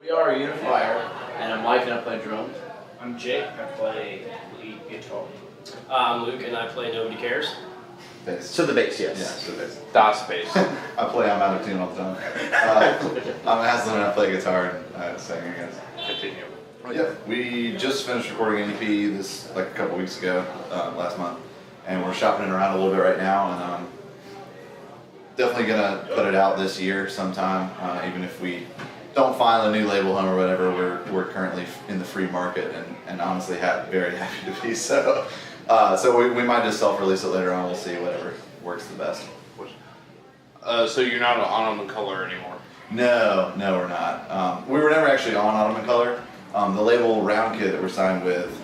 We are Unifier, and I'm Mike and I play drums. I'm Jake, I play lead guitar. I'm Luke and I play Nobody Cares. Bass. So the bass, yes. Yeah, so bass. Das Bass. I play I'm out of tune all the time. I'm Aslan and I play guitar and sing, I guess. Continue. Yeah, we just finished recording an EP this like a couple weeks ago, last month, and we're shopping it around a little bit right now, and definitely gonna put it out this year sometime. Even if we don't find a new label home or whatever, we're currently in the free market, and honestly very happy to be so. So we might just self-release it later on. We'll see whatever works the best. So you're not on Autumn and Color anymore? No, we're not. We were never actually on Autumn and Color. The label Round Kid that we're signed with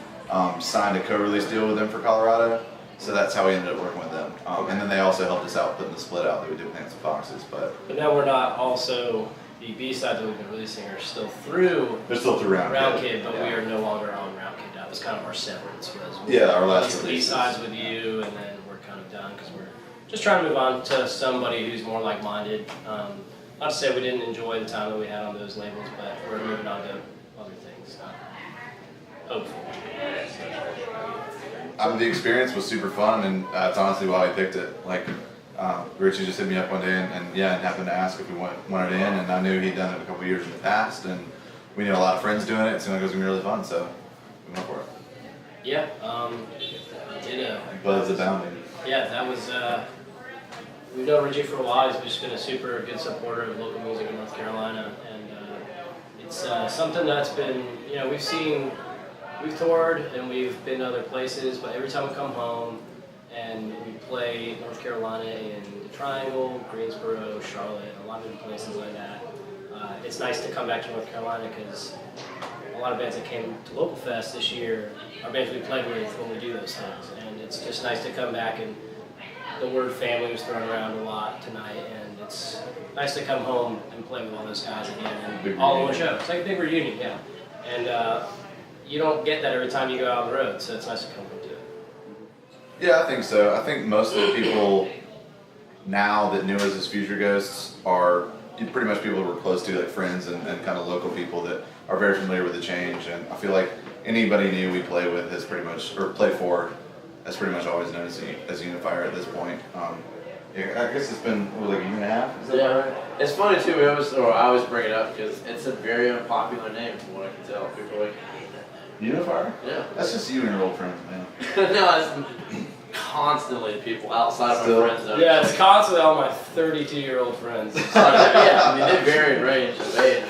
signed a co-release deal with them for Colorado, so that's how we ended up working with them. And then they also helped us out putting the split out that we did with Handsome Foxes. But now we're not also, the B-sides that we've been releasing are still through they're still through Round Kid, but yeah. we are no longer on Round Kid. That was kind of our severance. Yeah, our last release B-sides with you, and then we're kind of done because we're just trying to move on to somebody who's more like-minded. Not to say we didn't enjoy the time that we had on those labels, but we're moving on to other things. Hopefully. The experience was super fun, and that's honestly why I picked it. Like, Richie just hit me up one day and happened to ask if we wanted in, and I knew he'd done it a couple years in the past, and we knew a lot of friends doing it. It seemed like it was gonna be really fun, so we went for it. Yeah, did Buzz abounding. Yeah, that was. We've known Richie for a while. He's just been a super good supporter of local music in North Carolina, and it's something that's been, we've toured and we've been other places, but every time we come home and we play North Carolina in the Triangle, Greensboro, Charlotte, a lot of different places like that, it's nice to come back to North Carolina because a lot of bands that came to Localfest this year are bands we played with when we do those things, and it's just nice to come back, and the word family was thrown around a lot tonight, and it's nice to come home and play with all those guys again, and all in one show. It's like a big reunion, yeah. And you don't get that every time you go out on the road, so it's nice to come home to it. Yeah, I think so. I think most of the people now that knew us as Future Ghosts are pretty much people we're close to, like friends and kind of local people that are very familiar with the change. And I feel like anybody new we play with has pretty much, or play for, has pretty much always known as Unifier at this point. Yeah, I guess it's been like a year and a half. Is that right? It's funny too. I always bring it up because it's a very unpopular name from what I can tell. People are like, Unifier? yeah. That's just you and your old friends, man. No, it's constantly people outside of my friends. Though. Yeah, it's constantly all my 32-year-old friends. Yeah, I mean, they vary in range of age.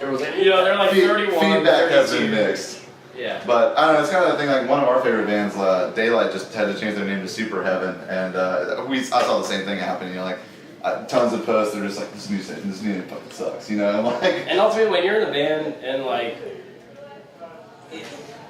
It was, they're like 31, Feedback 32. has been mixed. Yeah. But I don't know, it's kind of the thing, like one of our favorite bands, Daylight, just had to change their name to Super Heaven, and I saw the same thing happen, tons of posts, they're just like, this new name fucking sucks, And ultimately, when you're in the band and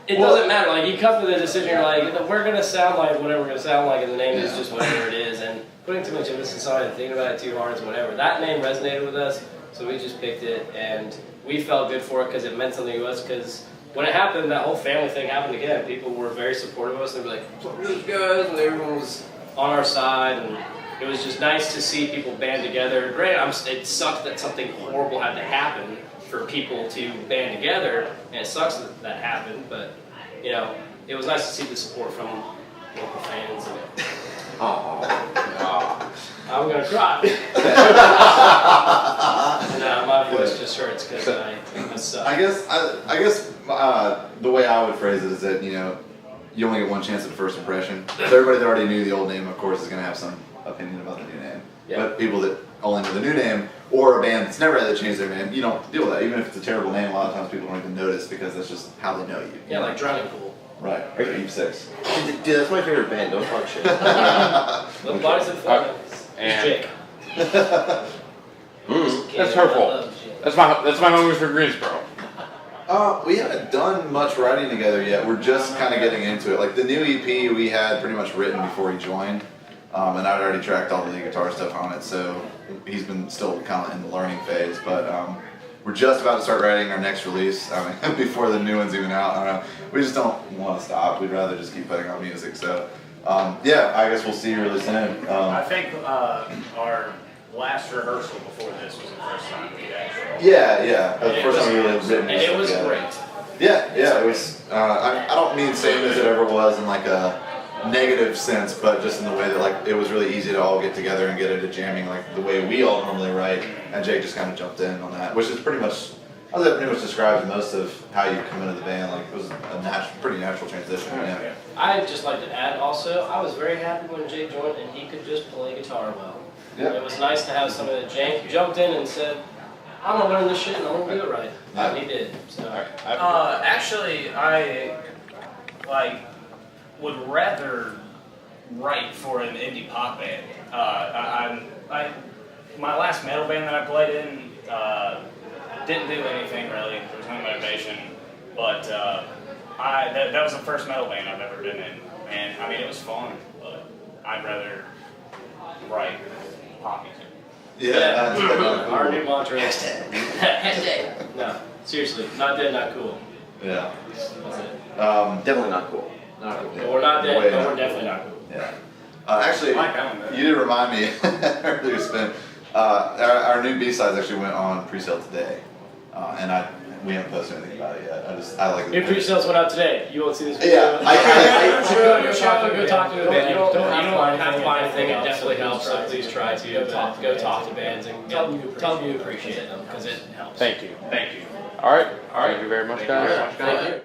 it doesn't matter, you come to the decision, you're like, we're gonna sound like whatever we're gonna sound like, and the name is just whatever it is, and putting too much emphasis in something and thinking about it too hard is whatever. That name resonated with us, so we just picked it, and we felt good for it because it meant something to us, because when it happened, that whole family thing happened again. People were very supportive of us. They were like, "Fuck these guys," and everyone was on our side, and it was just nice to see people band together. Granted, it sucked that something horrible had to happen for people to band together, and it sucks that happened. But it was nice to see the support from local fans. I'm gonna cry. No, my voice just hurts because I suck. I guess the way I would phrase it is that, you only get one chance at first impression. So everybody that already knew the old name, of course, is going to have some opinion about the new name. Yeah. But people that only know the new name, or a band that's never had to change their name, you don't deal with that. Even if it's a terrible name, a lot of times people don't even notice because that's just how they know you. Yeah, like Drowning Pool. Right, or Eve 6. dude, that's my favorite band. Don't talk shit. Little Bodies of Fun. And- Jake. That's hurtful. That's my homies for Greensboro. We haven't done much writing together yet. We're just kind of getting into it. Like the new EP we had pretty much written before he joined, and I'd already tracked all the lead guitar stuff on it, so he's been still kind of in the learning phase. But we're just about to start writing our next release. Before the new one's even out. I don't know. We just don't want to stop. We'd rather just keep putting out music. So yeah, I guess we'll see really soon. I think our last rehearsal before this was the first time we actually. Yeah, yeah. That's the And first it time we really was- written And it was together. great. Yeah, it was. I don't mean same as it ever was in like a negative sense, but just in the way that like it was really easy to all get together and get into jamming like the way we all normally write. And Jake just kind of jumped in on that, which is pretty much. I think that pretty much describes most of how you come into the band. Like it was a pretty natural transition. Yeah. I'd just like to add also, I was very happy when Jake joined and he could just play guitar well. Yeah. It was nice to have somebody that jumped in and said, I'm gonna learn this shit and I'm gonna do it right. Yeah. And he did. So. Actually, I would rather write for an indie pop band. My last metal band that I played in didn't do anything really. There was no motivation, but that was the first metal band I've ever been in, and I mean it was fun, but I'd rather write pop music. Yeah, that's cool. Our new mantra is hashtag. No, seriously, not dead, not cool. Yeah. That's it. Definitely not cool. Not cool. But we're not dead, Way but not we're definitely not cool. Yeah. Actually, I like that one, though. you did remind me earlier, Spin. Our new B-sides actually went on pre-sale today, and we haven't posted anything about it yet. I like New it. pre-sales went out today. You won't see this video. Yeah, Go talk to a band. You don't have to buy anything. It definitely helps. So please try to go talk to bands and tell them you appreciate them because it helps. Thank you. Thank you. All right. Thank you very much, guys. Thank you.